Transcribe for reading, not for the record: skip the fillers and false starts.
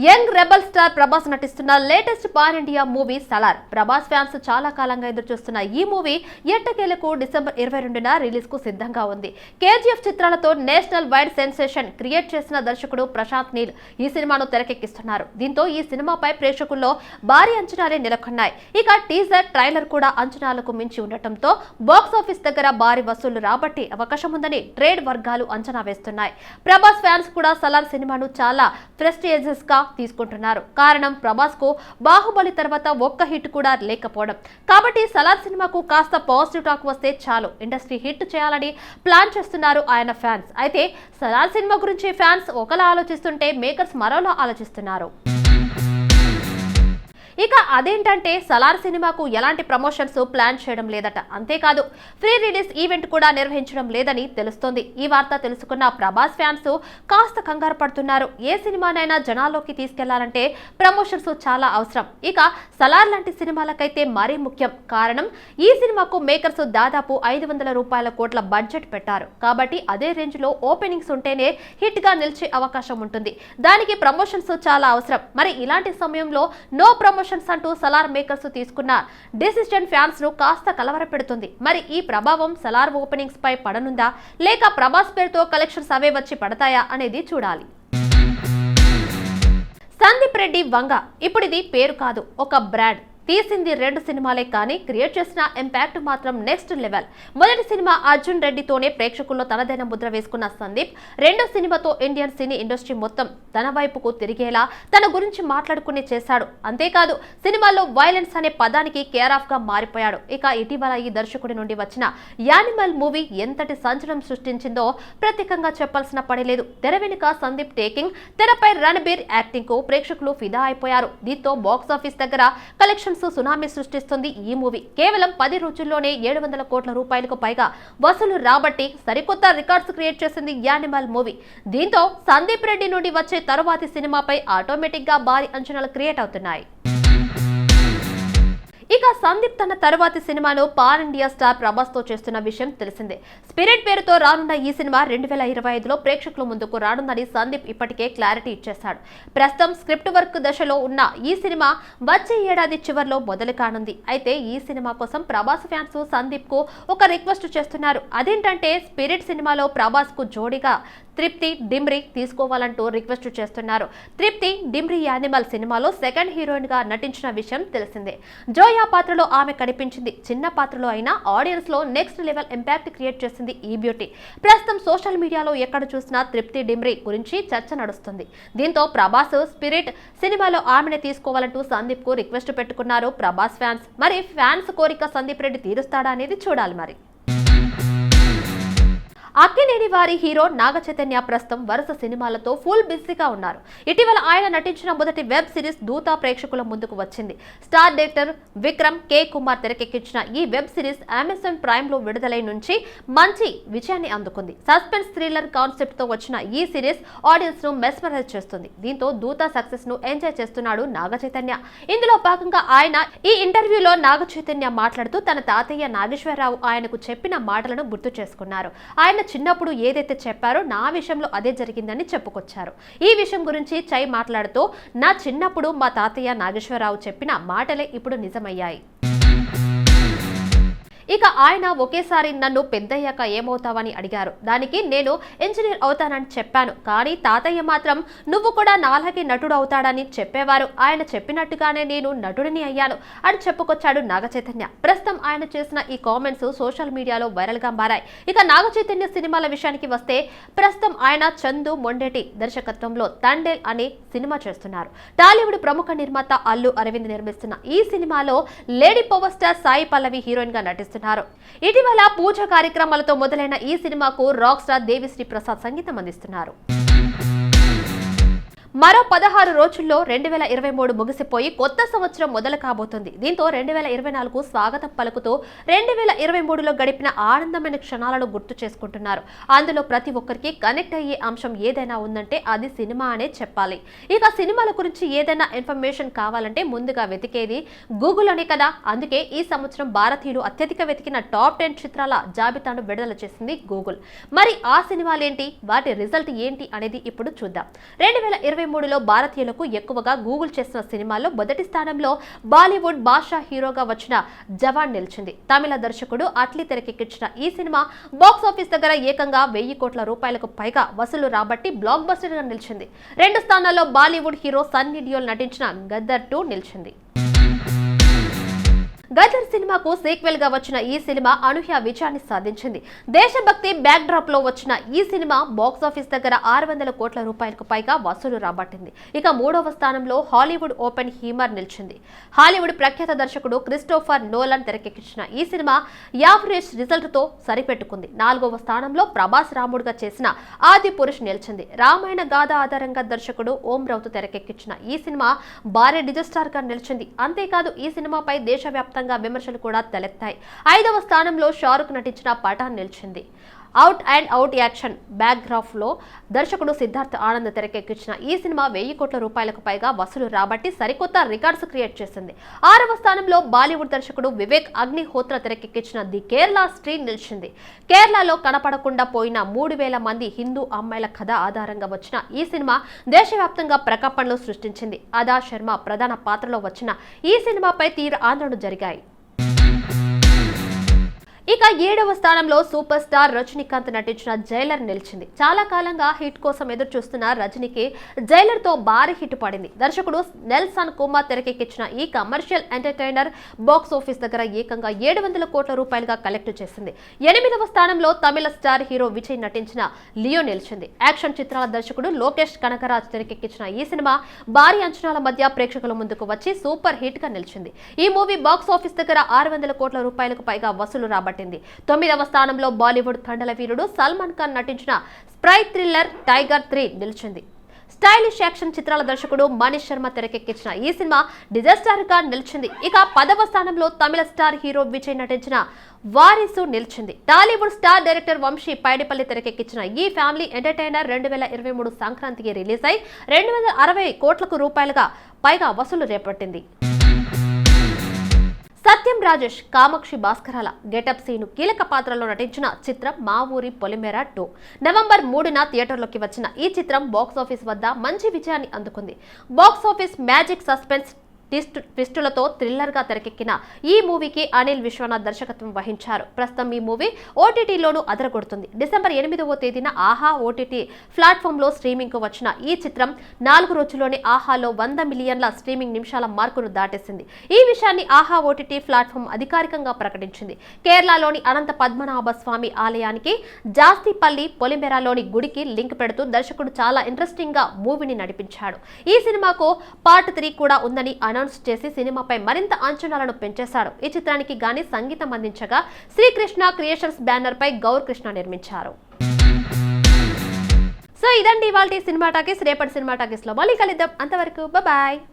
Young rebel star Prabhas నటిస్తున్న latest pan India movie Salaar. Prabhas fans చాలా కాలంగా ఎదురుచూస్తున్న ఈ మూవీ ఎట్టకేలకు డిసెంబర్ 22న రిలీజ్ కు సిద్ధంగా ఉంది. కేజీఎఫ్ చిత్రాలతో నేషనల్ వైడ్ సెన్సేషన్ క్రియేట్ చేసిన దర్శకుడు ప్రశాంత్ నీల్ ఈ సినిమాను తెరకెక్కిస్తున్నారు. దీంతో ఈ సినిమాపై ప్రేక్షకుల్లో భారీ అంచనాలే నెలకొన్నాయి. ఇక టీజర్, ట్రైలర్ కూడా అంచనాలకు మించి ఉండటంతో బాక్స్ ఆఫీస్ దగ్గర భారీ వసూళ్లు రాబట్టి అవకాశం ఉందని ట్రేడ్ వర్గాలు అంచనా వేస్తున్నాయి. ప్రభాస్ ఫ్యాన్స్ కూడా సలార్ సినిమాను చాలా ప్రెస్టీజియస్ గా తీసుకుంటున్నారు. కారణం ప్రభాస్ కు బాహుబలి తర్వాత ఒక్క హిట్ కూడా లేకపోవడం. కాబట్టి సలార్ సినిమాకు కాస్త పాజిటివ్ టాక్ వస్తే చాలు, ఇండస్ట్రీ హిట్ చేయాలని ప్లాన్ చేస్తున్నారు ఆయన ఫ్యాన్స్. అయితే సలార్ సినిమా గురించి ఫ్యాన్స్ ఒకలా ఆలోచిస్తుంటే మేకర్స్ మరోలా ఆలోచిస్తున్నారు. ఇక అదేంటంటే సలార్ సినిమాకు ఎలాంటి ప్రమోషన్స్ ప్లాన్ చేయడం లేదట. అంతేకాదు ఫ్రీ రిలీజ్ ఈవెంట్ కూడా నిర్వహించడం లేదని తెలుస్తోంది. ఈ వార్త తెలుసుకున్న ప్రభాస్ ఫ్యాన్స్ కాస్త కంగారు పడుతున్నారు. ఏ సినిమానైనా జనాల్లోకి తీసుకెళ్లాలంటే ప్రమోషన్స్ చాలా అవసరం. ఇక సలార్ లాంటి సినిమాలకైతే మరీ ముఖ్యం. కారణం ఈ సినిమాకు మేకర్స్ దాదాపు 500 కోట్ల బడ్జెట్ పెట్టారు. కాబట్టి అదే రేంజ్ లో ఓపెనింగ్స్ ఉంటేనే హిట్ గా నిలిచే అవకాశం ఉంటుంది. దానికి ప్రమోషన్స్ చాలా అవసరం. మరి ఇలాంటి సమయంలో నో ప్రమోషన్ అంటూ సలార్ మేకర్స్ తీసుకున్న డెసిషన్ ఫ్యాన్స్ ను కాస్త కలవరపెడుతుంది. మరి ఈ ప్రభావం సలార్ ఓపెనింగ్స్ పై పడనుందా, లేక ప్రభాస్ పేరుతో కలెక్షన్స్ అవే వచ్చి పడతాయా అనేది చూడాలి. సందీప్ రెడ్డి వంగ ఇప్పుడు ఇది పేరు కాదు, ఒక బ్రాండ్. తీసింది 2 సినిమాలే కానీ క్రియేట్ చేసిన ఇంపాక్ట్ మాత్రం నెక్స్ట్ లెవెల్. మొదటి సినిమా అర్జున్ రెడ్డితోనే ప్రేక్షకుల్లో తనదైన ముద్ర వేసుకున్న సందీప్ రెండో సినిమాతో ఇండియన్ సినీ ఇండస్ట్రీ మొత్తం తన వైపుకు తిరిగేలా తన గురించి మాట్లాడుకునే చేశాడు. అంతేకాదు సినిమాలో వైలెన్స్ అనే పదానికి కేర్ ఆఫ్ గా మారిపోయాడు. ఇక ఇటీవల ఈ దర్శకుడి నుండి వచ్చిన యానిమల్ మూవీ ఎంతటి సంచలనం సృష్టించిందో ప్రత్యేకంగా చెప్పాల్సిన పనిలేదు. తెర వెనుక సందీప్ టేకింగ్, తెరపై రణబీర్ యాక్టింగ్ కు ప్రేక్షకులు ఫిదా అయిపోయారు. దీంతో బాక్స్ ఆఫీస్ దగ్గర కలెక్షన్ సునామీ సృష్టిస్తుంది ఈ మూవీ. కేవలం 10 రోజుల్లోనే 700 కోట్ల రూపాయలకు పైగా వసూలు రాబట్టి సరికొత్త రికార్డ్స్ క్రియేట్ చేసింది యానిమల్ మూవీ. దీంతో సందీప్ రెడ్డి నుండి వచ్చే తరువాతి సినిమాపై ఆటోమేటిక్ గా భారీ అంచనాలు క్రియేట్ అవుతున్నాయి. ఇక సందీప్ తన తరువాతి సినిమాను పాన్ ఇండియా స్టార్ ప్రభాస్ తో చేస్తున్న విషయం తెలిసిందే. స్పిరిట్ పేరుతో రానున్న ఈ సినిమా 2025లో ప్రేక్షకుల ముందుకు రానుందని సందీప్ ఇప్పటికే క్లారిటీ ఇచ్చేశాడు. ప్రస్తుతం స్క్రిప్ట్ వర్క్ దశలో ఉన్న ఈ సినిమా వచ్చే ఏడాది చివరిలో మొదలు కానుంది. అయితే ఈ సినిమా కోసం ప్రభాస్ ఫ్యాన్స్ సందీప్ కు ఒక రిక్వెస్ట్ చేస్తున్నారు. అదేంటంటే స్పిరిట్ సినిమాలో ప్రభాస్ కు జోడీగా తృప్తి డిమ్రీ తీసుకోవాలంటూ రిక్వెస్ట్ చేస్తున్నారు. తృప్తి డిమ్రీ యానిమల్ సినిమాలో సెకండ్ హీరోయిన్ గా నటించిన విషయం తెలిసిందే. జోయా పాత్రలో ఆమె కనిపించింది. చిన్న పాత్రలో అయినా ఆడియన్స్ లో నెక్స్ట్ లెవెల్ ఇంపాక్ట్ క్రియేట్ చేసింది ఈ బ్యూటీ. ప్రస్తుతం సోషల్ మీడియాలో ఎక్కడ చూసినా తృప్తి డిమ్రీ గురించి చర్చ నడుస్తుంది. దీంతో ప్రభాస్ స్పిరిట్ సినిమాలో ఆమెను తీసుకోవాలంటూ సందీప్ కు రిక్వెస్ట్ పెట్టుకున్నారు ప్రభాస్ ఫ్యాన్స్. మరి ఫ్యాన్స్ కోరిక సందీప్ రెడ్డి తీరుస్తాడా అనేది చూడాలి. మరి అక్కినేని వారి హీరో నాగ చైతన్య ప్రస్తుతం వరుస సినిమాలతో ఫుల్ బిజీగా ఉన్నారు. ఇటీవల ఆయన నటించిన మొదటి వెబ్ సిరీస్ దూత ప్రేక్షకుల ముందుకు వచ్చింది. స్టార్ డైరెక్టర్ విక్రమ్ కే కుమార్ తెరకెక్కించిన ఈ వెబ్ సిరీస్ అమెజాన్ ప్రైమ్ లో విడుదలై నుంచి మంచి విజయాన్ని అందుకుంది. సస్పెన్స్ థ్రిల్లర్ కాన్సెప్ట్ తో వచ్చిన ఈ సిరీస్ ఆడియన్స్ ను మెస్మరైజ్ చేస్తుంది. దీంతో దూత సక్సెస్ ను ఎంజాయ్ చేస్తున్నాడు నాగ చైతన్య. ఇందులో భాగంగా ఆయన ఈ ఇంటర్వ్యూలో నాగ చైతన్య మాట్లాడుతూ తన తాతయ్య నాగేశ్వరరావు ఆయనకు చెప్పిన మాటలను గుర్తు చేసుకున్నారు. ఆయన చిన్నప్పుడు ఏదైతే చెప్పారో నా విషయంలో అదే జరిగిందని చెప్పుకొచ్చారు. ఈ విషయం గురించి చై మాట్లాడుతూ నా చిన్నప్పుడు మా తాతయ్య నాగేశ్వరరావు చెప్పిన మాటలే ఇప్పుడు నిజమయ్యాయి. ఇక ఆయన ఒకేసారి నన్ను పెద్దయ్యాక ఏమవుతావని అడిగారు. దానికి నేను ఇంజనీర్ అవుతానని చెప్పాను. కానీ తాతయ్య మాత్రం నువ్వు కూడా నాలాగే నటుడు అవుతాడని చెప్పేవారు. ఆయన చెప్పినట్టుగానే నేను నటుడిని అయ్యాను అని చెప్పుకొచ్చాడు నాగ చైతన్య. ప్రస్తుతం ఆయన చేసిన ఈ కామెంట్స్ సోషల్ మీడియాలో వైరల్ గా మారాయి. ఇక నాగ చైతన్య సినిమాల విషయానికి వస్తే ప్రస్తుతం ఆయన చందు మొండేటి దర్శకత్వంలో తండేల్ అనే సినిమా చేస్తున్నారు. టాలీవుడ్ ప్రముఖ నిర్మాత అల్లు అరవింద్ నిర్మిస్తున్న ఈ సినిమాలో lady power star Sai Pallavi heroine గా నటిస్తున్నారు. ఇటీవల పూజ కార్యక్రమాలతో మొదలైన ఈ సినిమాకు రాక్ స్టార్ దేవిశ్రీ ప్రసాద్ సంగీతం అందిస్తున్నారు. మరో 16 రోజుల్లో 2023 ముగిసిపోయి కొత్త సంవత్సరం మొదలు కాబోతుంది. దీంతో 2024 స్వాగతం పలుకుతూ 2023లో గడిపిన ఆనందమైన క్షణాలను గుర్తు చేసుకుంటున్నారు. అందులో ప్రతి ఒక్కరికి కనెక్ట్ అయ్యే అంశం ఏదైనా ఉందంటే అది సినిమా అనే చెప్పాలి. ఇక సినిమాల గురించి ఏదైనా ఇన్ఫర్మేషన్ కావాలంటే ముందుగా వెతికేది గూగుల్ అనే కదా. అందుకే ఈ సంవత్సరం భారతీయులు అత్యధిక వెతికిన టాప్ 10 చిత్రాల జాబితాను విడుదల చేసింది గూగుల్. మరి ఆ సినిమాలేంటి, వాటి రిజల్ట్ ఏంటి అనేది ఇప్పుడు చూద్దాం. 2023లో భారతీయులకు ఎక్కువగా గూగుల్ చేసిన సినిమాల్లో మొదటి స్థానంలో బాలీవుడ్ బాషా హీరోగా వచ్చిన జవాన్ నిలిచింది. తమిళ దర్శకుడు అట్లీ తెరకెక్కించిన ఈ సినిమా బాక్సాఫీస్ దగ్గర ఏకంగా 1000 కోట్ల రూపాయలకు పైగా వసూలు రాబట్టి బ్లాక్ బస్టర్ గా నిలిచింది. 2 స్థానాల్లో బాలీవుడ్ హీరో సన్నీ డియోల్ నటించిన గద్దర్ 2 నిలిచింది. గదర్ సినిమాకు సీక్వెల్ గా వచ్చిన ఈ సినిమా అనూహ్య విజయాన్ని సాధించింది. దేశభక్తి బ్యాక్ డ్రాప్ లో వచ్చిన ఈ సినిమా బాక్సాఫీస్ దగ్గర 600 కోట్ల రూపాయలకు పైగా వసూలు రాబట్టింది. ఇక 3వ స్థానంలో హాలీవుడ్ ఓపెన్ హీమర్ నిలిచింది. హాలీవుడ్ ప్రఖ్యాత దర్శకుడు క్రిస్టోఫర్ నోలన్ తెరకెక్కించిన ఈ సినిమా యావరేజ్ రిజల్ట్ తో సరిపెట్టుకుంది. 4వ స్థానంలో ప్రభాస్ రాముడుగా చేసిన ఆది పురుష్ నిలిచింది. రామాయణ గాథ ఆధారంగా దర్శకుడు ఓం రౌత్ తెరకెక్కించిన ఈ సినిమా భారీ డిజాస్టర్ గా నిలిచింది. అంతేకాదు ఈ సినిమాపై దేశవ్యాప్తంగా విమర్శలు కూడా తలెత్తాయి. 5వ స్థానంలో షారుఖ్ నటించిన పఠాన్ నిలిచింది. Out and out action back drop లో దర్శకుడు సిద్ధార్థ్ ఆనంద్ తెరకెక్కించిన ఈ సినిమా 1000 కోట్ల రూపాయలకు పైగా వసూలు రాబట్టి సరికొత్త రికార్డ్స్ క్రియేట్ చేసింది. 6వ స్థానంలో బాలీవుడ్ దర్శకుడు వివేక్ అగ్నిహోత్ర తెరకెక్కించిన ది కేరళ స్ట్రీట్ నిలిచింది. కేరళలో కనపడకుండా పోయిన 3000 మంది హిందూ అమ్మాయిల కథ ఆధారంగా వచ్చిన ఈ సినిమా దేశవ్యాప్తంగా ప్రకంపనలు సృష్టించింది. అదా శర్మ ప్రధాన పాత్రలో వచ్చిన ఈ సినిమాపై తీవ్ర ఆందోళనలు జరిగాయి. ఇక 7వ స్థానంలో సూపర్ స్టార్ రజనీకాంత్ నటించిన జైలర్ నిలిచింది. చాలా కాలంగా హిట్ కోసం ఎదురు చూస్తున్న రజనీకి జైలర్ తో భారీ హిట్ పడింది. దర్శకుడు నెల్సన్ కుమార్ తెరకెక్కించిన ఈ కమర్షియల్ ఎంటర్టైనర్ బాక్స్ ఆఫీస్ దగ్గర ఏకంగా 700 కోట్ల రూపాయలుగా కలెక్ట్ చేసింది. 8వ స్థానంలో తమిళ స్టార్ హీరో విజయ్ నటించిన లియో నిలిచింది. యాక్షన్ చిత్రాల దర్శకుడు లోకేష్ కనకరాజ్ తెరకెక్కించిన ఈ సినిమా భారీ అంచనాల మధ్య ప్రేక్షకుల ముందుకు వచ్చి సూపర్ హిట్ గా నిలిచింది. ఈ మూవీ బాక్స్ ఆఫీస్ దగ్గర 600 కోట్ల రూపాయలకు పైగా వసూలు రాబట్టింది. 9వ స్థానంలో బాలీవుడ్ కండల వీరుడు సల్మాన్ ఖాన్ నటించిన స్పై థ్రిల్లర్ టైగర్ 3 నిలిచింది. స్టైలిష్ యాక్షన్ చిత్రాల దర్శకుడు మనీష్ శర్మ తెరకెక్కించిన ఈ సినిమా డిజాస్టర్ గా నిలిచింది. ఇక 10వ స్థానంలో తమిళ స్టార్ హీరో విజయ్ నటించిన వారిసు నిలిచింది. టాలీవుడ్ స్టార్ డైరెక్టర్ వంశీ పైడిపల్లి తెరకెక్కించిన ఈ ఫ్యామిలీ ఎంటర్టైనర్ 2023 సంక్రాంతికి రిలీజ్ అయి 260 కోట్లకు రూపాయలుగా పైగా వసూలు రేపట్టింది. సత్యం రాజేష్, కామాక్షి భాస్కరాల గెటప్ సీను కీలక పాత్రలో నటించిన చిత్రం మా ఊరి పొలిమేర 2 నవంబర్ 3న థియేటర్లోకి వచ్చిన ఈ చిత్రం బాక్సాఫీస్ వద్ద మంచి విజయాన్ని అందుకుంది. బాక్సాఫీస్ మ్యాజిక్ సస్పెన్స్ ట్విస్టులతో థ్రిల్లర్ గా తెరకెక్కిన ఈ మూవీకి అనిల్ విశ్వనాథ్ దర్శకత్వం వహించారు. ప్రస్తుతం ఈ మూవీ ఓటీటీలోనూ అదరగొడుతుంది. డిసెంబర్ 8వ తేదీన ఆహా ఓటీటీ ప్లాట్ఫామ్ లో స్ట్రీమింగ్ కు వచ్చిన ఈ చిత్రం 4 రోజుల్లోనే ఆహాలో 100 మిలియన్ల స్ట్రీమింగ్ నిమిషాల మార్కును దాటేసింది. ఈ విషయాన్ని ఆహా ఓటీటీ ప్లాట్ఫామ్ అధికారికంగా ప్రకటించింది. కేరళలోని అనంత పద్మనాభ స్వామి ఆలయానికి జాస్తిపల్లి పొలిమేరలోని గుడికి లింక్ పెడుతూ దర్శకుడు చాలా ఇంట్రెస్టింగ్ గా మూవీని నడిపించాడు. ఈ సినిమాకు పార్ట్ 3 కూడా ఉందని అనౌన్స్ చేసి సినిమాపై మరింత అంచనాలను పెంచేశాడు. ఈ చిత్రానికి గాని సంగీతం అందించగా శ్రీకృష్ణ క్రియేషన్స్ బ్యానర్ పై గౌర్ కృష్ణ నిర్మించారు. సో ఇదండి ఇవాల్టి సినిమా టాకీస్. రేపటి సినిమా టాకీస్ లో మళ్ళీ కలుద్దాం. అంతవరకు బాయ్.